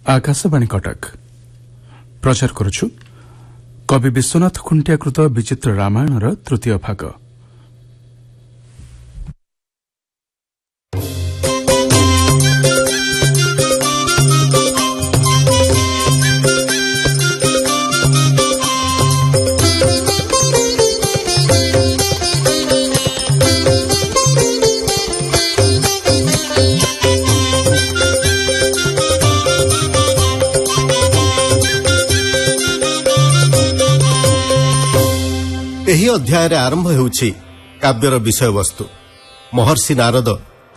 आकाशवाणी कटक प्रचार करुछु कवि विश्वनाथ खुंटियाकृत विचित्र रामायणर तृतीय भाग। ଏହି ଅଧ୍ୟାୟରେ ଆରମ୍ଭ ହେଉଛି କାବ୍ୟର ବିଷୟବସ୍ତୁ। ମହର୍ଷି ନାରଦ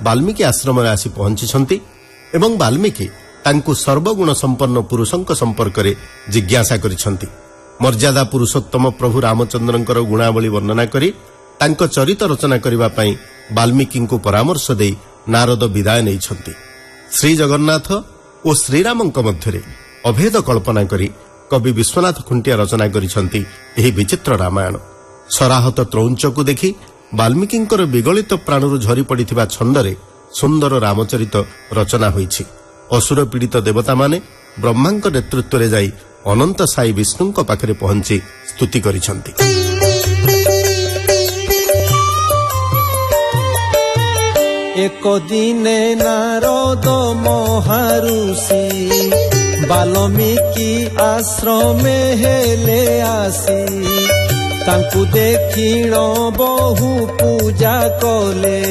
ବାଲ୍ମୀକି ଆଶ୍ରମରେ ଆସି ପହଞ୍ଚିଛନ୍ତି ଏବଂ ବାଲ୍ମୀକି ତାଙ୍କୁ ସର୍ବଗୁଣ ସମ୍ପନ୍ନ ପୁରୁଷଙ୍କ ସମ୍ପର୍କରେ ଜିଜ୍ଞାସା କରିଛନ୍ତି। ମର୍ଯ୍ୟାଦା ପୁରୁଷୋତ୍ତମ ପ୍ରଭୁ ରାମଚନ୍ଦ୍ରଙ୍କର ଗୁଣାବଳୀ ବର୍ଣ୍ଣନା କରି ତାଙ୍କ ଚରିତ ରଚନା କରିବା ପାଇଁ ବାଲ୍ମୀକିଙ୍କୁ ପରାମର୍ଶ ଦେଇ ନାରଦ ବିଦାୟ ନେଇଛନ୍ତି। ଶ୍ରୀଜଗନ୍ନାଥ ଓ ଶ୍ରୀରାମଙ୍କ ମଧ୍ୟରେ ଅଭେଦ କଳ୍ପନା କରି କବି ବିଶ୍ୱନାଥ ଖୁଣ୍ଟିଆ ରଚନା କରିଛନ୍ତି ଏହି ବିଚିତ୍ର ରାମାୟଣ। ସରାହତ ତ୍ରୌଞ୍ଚକୁ ଦେଖି ବାଲ୍ମୀକିଙ୍କର ବିଗଳିତ ପ୍ରାଣରୁ ଝରି ପଡ଼ିଥିବା ଛନ୍ଦରେ ସୁନ୍ଦର ରାମଚରିତ ରଚନା ହୋଇଛି। ଅସୁର ପୀଡ଼ିତ ଦେବତାମାନେ ବ୍ରହ୍ମାଙ୍କ ନେତୃତ୍ୱରେ ଯାଇ ଅନନ୍ତ ସାଇ ବିଷ୍ଣୁଙ୍କ ପାଖରେ ପହଞ୍ଚି ସ୍ତୁତି କରିଛନ୍ତି। ଏକ ଦିନେ ନାରଦ ମହାରୁଷି ବାଲ୍ମୀକି ଆଶ୍ରମେ ହେଲେ ଆସି ତାଙ୍କୁ ଦେଖିଣ ବହୁ ପୂଜା କଲେ।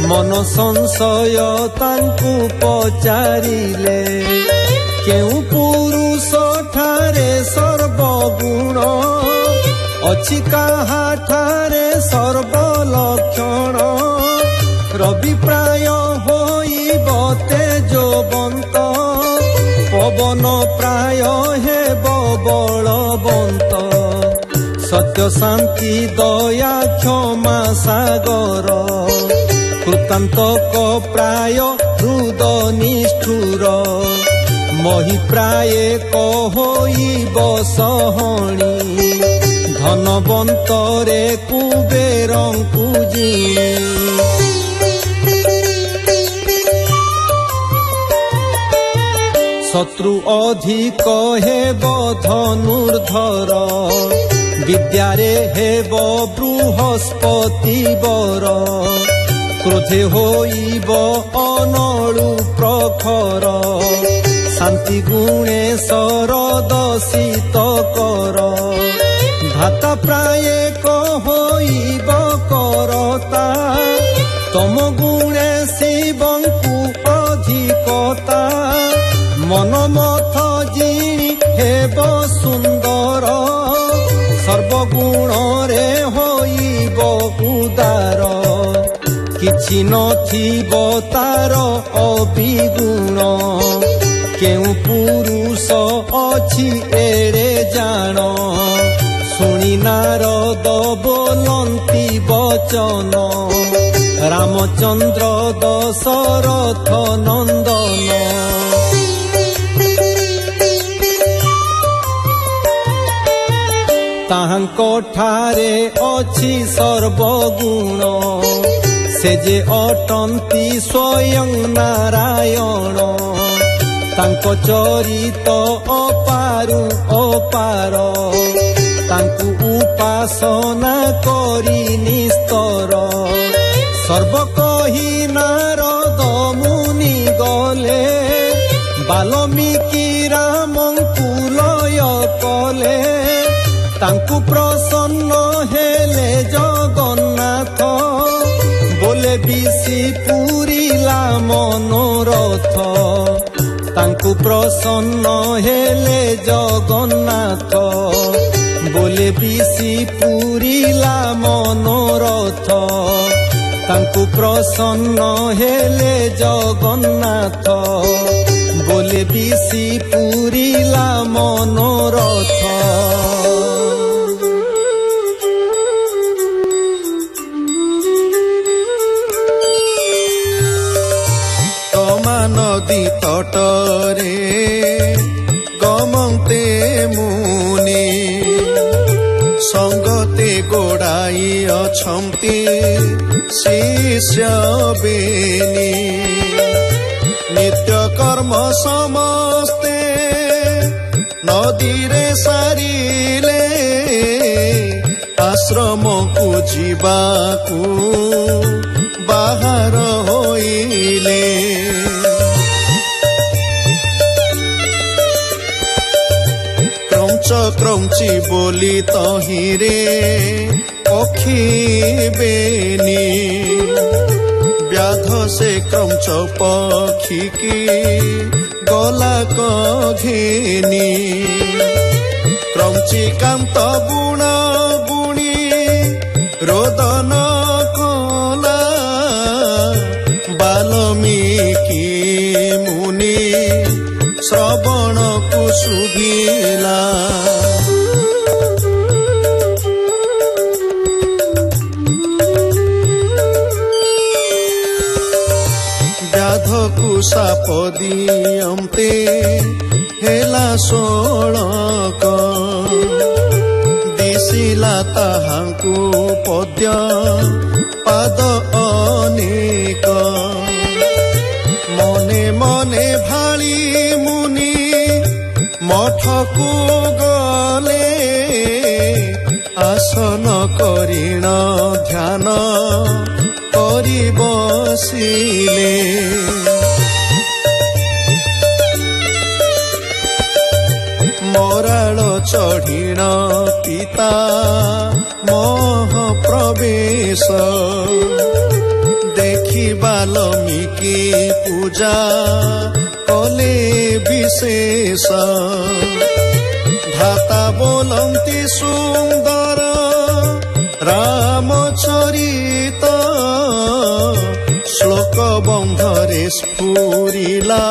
ମନ ସଂଶୟ ତାଙ୍କୁ ପଚାରିଲେ କେଉଁ ପୁରୁଷ ଠାରେ ସର୍ବଗୁଣ ଅଛି କାହାଠାରେ ସର୍ବଲକ୍ଷଣ। ରବି ପ୍ରାୟ ହୋଇବ ତେଜବନ୍ତ ପବନ ପ୍ରାୟ ହେବ ବଳବନ୍ତ। ସତ୍ୟ ଶାନ୍ତି ଦୟା କ୍ଷମା ସାଗର କୃତାନ୍ତକ ପ୍ରାୟ ହୃଦ ନିଷ୍ଠୁର। ମହି ପ୍ରାୟ କହିବ ସହଣୀ ଧନବନ୍ତରେ କୁବେରଙ୍କୁ ଜିଣି। ଶତ୍ରୁ ଅଧିକ ହେବ ଧନୁର୍ଦ୍ଧର ବିଦ୍ୟାରେ ହେବ ବୃହସ୍ପତି ବର। କ୍ରୋଧେ ହୋଇବ ଅନଳୁ ପ୍ରଖର ଶାନ୍ତି ଗୁଣେ ଶରଦ ଶୀତକର। ଧାତା ପ୍ରାୟ କହିବ କରତା ତମ ଗୁଣେ ଶିବଙ୍କୁ ଅଧିକତା। ମନମଥ ଜିଣି ହେବ ସୁନ୍ଦର ସର୍ବଗୁଣରେ ହୋଇବ ଉଦାର। କିଛି ନଥିବ ତାର ଅବିଗୁଣ କେଉଁ ପୁରୁଷ ଅଛି ଏଡ଼େ ଜାଣ। ଶୁଣି ନାରଦ ବୋଲନ୍ତି ବଚନ ରାମଚନ୍ଦ୍ର ଦଶରଥ ନନ୍ଦନ। ତାହାଙ୍କ ଠାରେ ଅଛି ସର୍ବଗୁଣ ସେ ଯେ ଅଟନ୍ତି ସ୍ୱୟଂ ନାରାୟଣ। ତାଙ୍କ ଚରିତ ଅପାରୁ ଅପାର ତାଙ୍କୁ ଉପାସନା କରି ନିସ୍ତର। ସର୍ବ କହି ନାରଦ ମୁନି ଗଲେ ବାଲ୍ମୀକି ରାମଙ୍କୁ ଲୟ କଲେ। ତାଙ୍କୁ ପ୍ରସନ୍ନ ହେଲେ ଜଗନ୍ନାଥ ବୋଲେ ବିଶି ପୁରିଲା ମନୋରଥ। ତାଙ୍କୁ ପ୍ରସନ୍ନ ହେଲେ ଜଗନ୍ନାଥ ବୋଲେ ବିଶି ପୁରିଲା ମନୋରଥ। ତାଙ୍କୁ ପ୍ରସନ୍ନ ହେଲେ ଜଗନ୍ନାଥ ବୋଲେ ବିଶି ପୁରିଲା ମନୋରଥ। ନଦୀ ତଟରେ ଗମନ୍ତେ ମୁନି ସଙ୍ଗତେ ଗୋଡ଼ାଇ ଅଛନ୍ତି ଶିଷ୍ୟ ବେନି। ନିତ୍ୟ କର୍ମ ସମସ୍ତେ ନଦୀରେ ସାରିଲେ ଆଶ୍ରମକୁ ଯିବାକୁ ବାହାର ହୋଇଲେ। କ୍ରଞ୍ଚ କ୍ରଞ୍ଚି ବୋଲି ତହିଁରେ ପକ୍ଷିବେନି ବ୍ୟାଧ ସେ କ୍ରଞ୍ଚ ପକ୍ଷୀକି ଗଲା ଘେନି। କ୍ରଞ୍ଚି କାନ୍ତ ବୁଣ ବୁଣି ରୋଦନ କଲା ବାଲ୍ମୀକି ମୁନି ଶ୍ରବଣକୁ ଶୁଭିଲା। ବ୍ୟାଧକୁ ସାପ ଦିଅନ୍ତେ ହେଲା ଷୋଳକ ଦିଶିଲା ତାହାଙ୍କୁ ପଦ୍ୟ ପାଦ ଅନେକ। ମନେ ମନେ ଭାଳି ମୁନି ମଠକୁ ଗଲେ ଆସନ କରିଣ ଧ୍ୟାନ କରି ବସିଲେ। ମରାଳ ଚଢ଼ିଣ ପିତା ମହ ପ୍ରବେଶ ଦେଖି ବାଲ୍ମୀକି ପୂଜା କଲେ ବିଶେଷ। ଧାତା ବୋଲନ୍ତି ସୁନ୍ଦର ରାମଚରିତ ଶ୍ଲୋକ ବନ୍ଧରେ ସ୍ଫୁରିଲା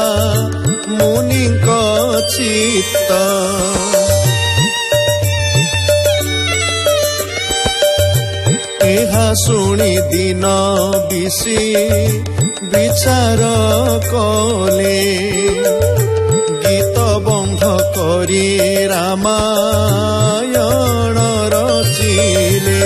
ମୁନିଙ୍କ ଚିତ୍ତ। ଏହା ଶୁଣି ଦିନ ବିଶି ବିଚାର କଲେ ଗୀତ ବନ୍ଧ କରି ରାମାୟଣ ରଚିଲେ।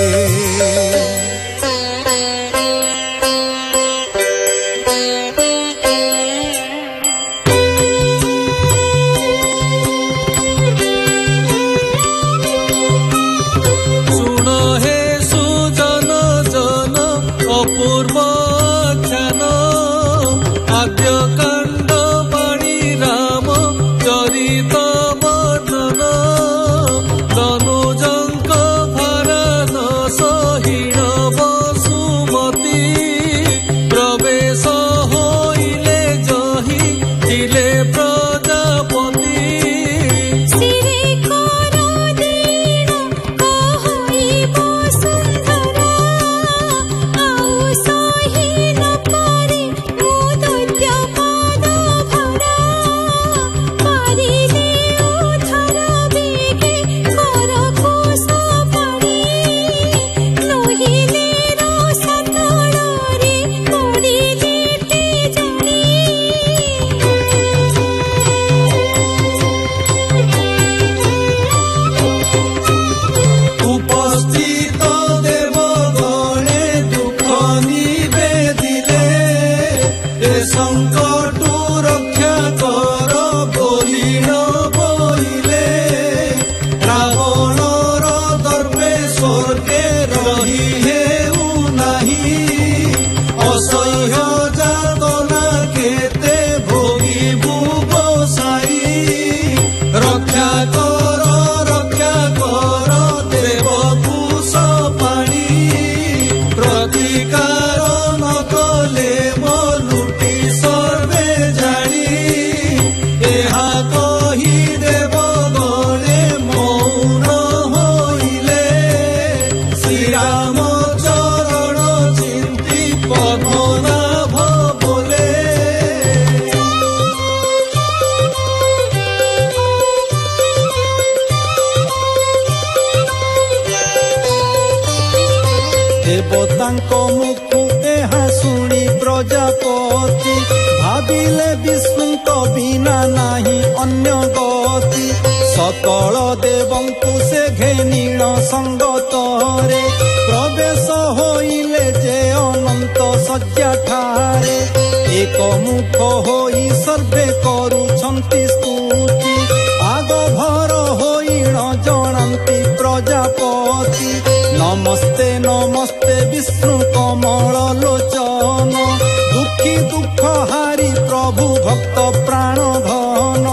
ଦେବତାଙ୍କ ମୁଖୁ ଏହା ଶୁଣି ପ୍ରଜାପତି ଭାବିଲେ ବିଷ୍ଣୁଙ୍କ ବିନା ନାହିଁ ଅନ୍ୟ ଗତି। ସକଳ ଦେବଙ୍କୁ ସେ ଘେନିଣ ସଙ୍ଗତରେ ପ୍ରବେଶ ହୋଇଲେ ଯେ ଅନନ୍ତ ଶଯ୍ୟା ଠାରେ। ଏକ ମୁଖ ହୋଇ କରୁଛନ୍ତି ସ୍ତୁତି ଆଗ ଭର ହୋଇଣ ଜଣାନ୍ତି ପ୍ରଜାପତି ନମସ୍ତେ ନମସ୍ତେ ବିଷ୍ଣୁ କମଳ ଲୋଚନ ଦୁଃଖୀ ଦୁଃଖ ହାରି ପ୍ରଭୁ ଭକ୍ତ ପ୍ରାଣ ଧନ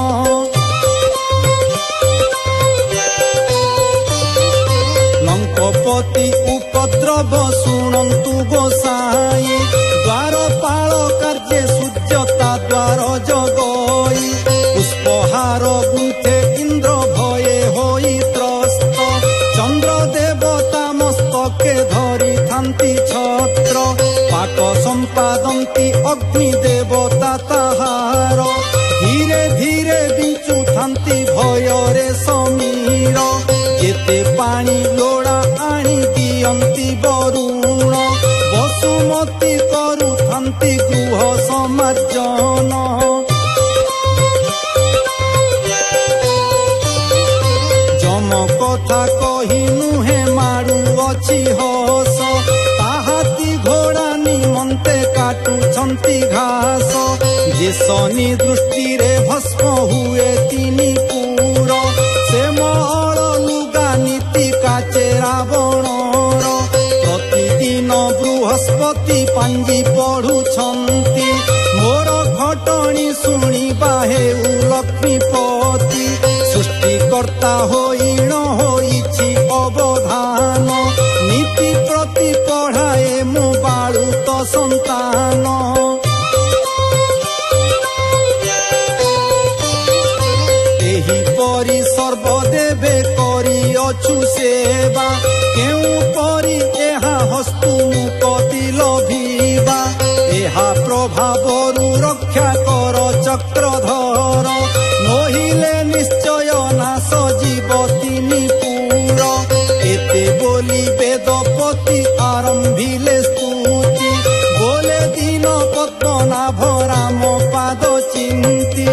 ଲଙ୍କପତି ଉପଦ୍ରବ ଶୁଣନ୍ତୁ ଗୋସାଇ ଦ୍ୱାରପାଳ କାର୍ଯ୍ୟ ସୂର୍ଯ୍ୟତା ଦ୍ୱାର ଜଗଇ ପୁଷ୍ପହାର ଗୁଣ୍ଠେ ଇନ୍ଦ୍ର ଭୟେ ହୋଇ ତ୍ରସ୍ତ ଚନ୍ଦ୍ର ଦେବତା ମସ୍ତକେ ଧରିଥାନ୍ତି ଛତ୍ର ପାକ ସମ୍ପାଦନ୍ତି ଅଗ୍ନି ଦେବତା ତାହାର ଧୀରେ ଧୀରେ ବିଞ୍ଚୁଥାନ୍ତି ଭୟରେ ସମୀର ଯେତେ ପାଣି ଲୋଡ଼ା ଆଣି ଦିଅନ୍ତି ବରୁଣ ବସୁମତୀ କରୁଥାନ୍ତି ଗୃହ ସମାର୍ଜନ ଯମ କଥା କହି ନୁହେଁ ମାଡୁଅଛି ହସ ତାହାତି ଘୋଡ଼ା ନିମନ୍ତେ କାଟୁଛନ୍ତି ଘାସ ଯେ ଶନି ଦୃଷ୍ଟିରେ ଭସ୍ମ ହୁଏ ତିନି ପୁର ସେ ମହଳ ଲୁଗା ନୀତି କାଚେ ରାବଣର ପ୍ରତିଦିନ ବୃହସ୍ପତି ପାଞ୍ଜି ପଢୁଛନ୍ତି ମୋର ଘଟଣି ଶୁଣିବା ହେଉ ଲକ୍ଷ୍ମୀପତି ସୃଷ୍ଟିକର୍ତ୍ତା ହୋଇଣ ହୋଇଛି ଅବଧାନ ନୀତି ପ୍ରତି ପଢ଼ାଏ ମୁଁ ବାଳୁତ ସନ୍ତାନ ଏହିପରି ସର୍ବଦେବେ କରିଅଛୁ ସେବା କେଉଁ ପରି ଏହା ହସ୍ତୁ ମୁକତି ଲଭିବା ଏହା ପ୍ରଭାବରୁ ରକ୍ଷା କର ଚକ୍ରଧର ନହିଲେ ନିଶ୍ଚୟ ନାଶ ଯିବ ତିନି ପୁର ଏତେ ବୋଲି ବେଦପତି ଆରମ୍ଭିଲେ ସ୍ତୁତି ବୋଲେ ଦିନ ପଦ୍ମନାଭ ରାମ ପାଦ ଚିନ୍ତି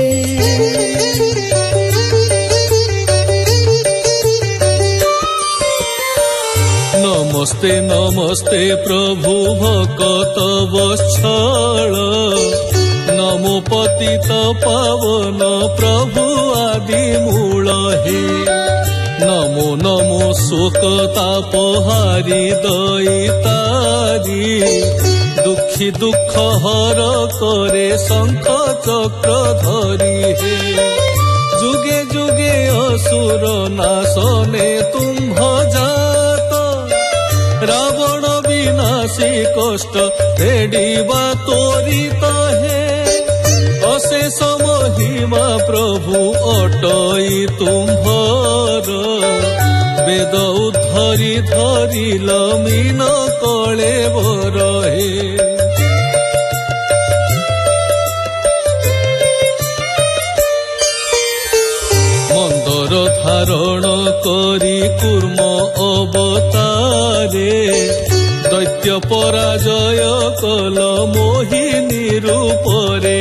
नमस्ते नमस्ते प्रभु भक्त वत्सल नमो पतित पावन प्रभु आदि मूल हे नमो नमो शोक तापहारी दयितारी दुखी दुख हर करे शंख चक्र धरी हे जुगे जुगे असुर नाशने तुम्भ जात रावण विनाशी कष्ट फेडिबा त्वरित हे अशेष महिमा प्रभु अटई तुम्भर वेद उद्धरी धरिल मीन कळे बरहे मन्दर धारण करी कूर्म अवतारे दैत्य पराजय कल मोहिनी रूपरे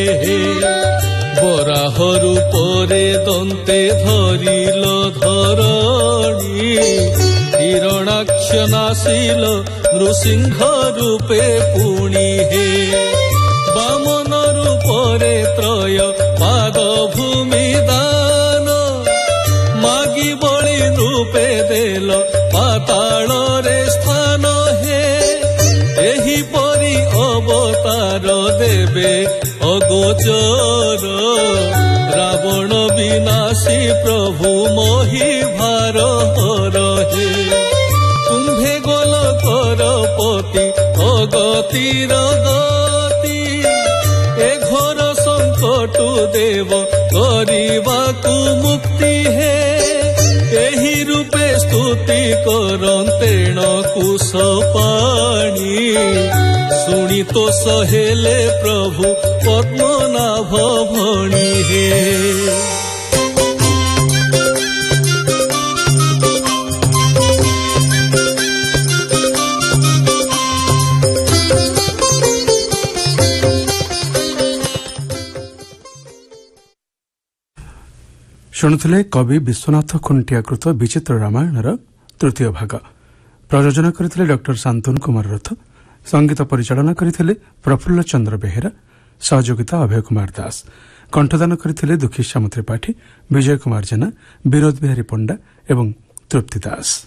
बराह रूपरे दन्ते धरिल धरणी हिरणाक्ष नासिल नृसिंह रूपे पुणी हे वामन रूपरे त्रय पाद भूमि दान मागी बळी रूपे देल पाताल रे स्थान हे एही परी अवतार देवे अगोचर रावण विनाशी प्रभु मोहि भार हरहे तुम्भे गोल कर पति अगतिर गति ए घोर संकट देव करबाकू मुक्ति हे एही रूपे स्तुति करतेण कुश पाणी शुणी तो सहेले प्रभु पद्मनाभ भणी हे शुणुले कवि विश्वनाथ खुंटियाकृत विचित्र रामायणर तृतीय भाग प्रयोजन करथिले डॉक्टर शांतनु कुमार रथ संगीत परिचालन करथिले प्रफुल्ल चंद्र बेहेरा सहयोगिता अभय कुमार दास कंठदान करथिले दुखी श्याम त्रिपाठी, विजय कुमार जेना, विनोद बिहारी पंडा एवं तृप्ति दास।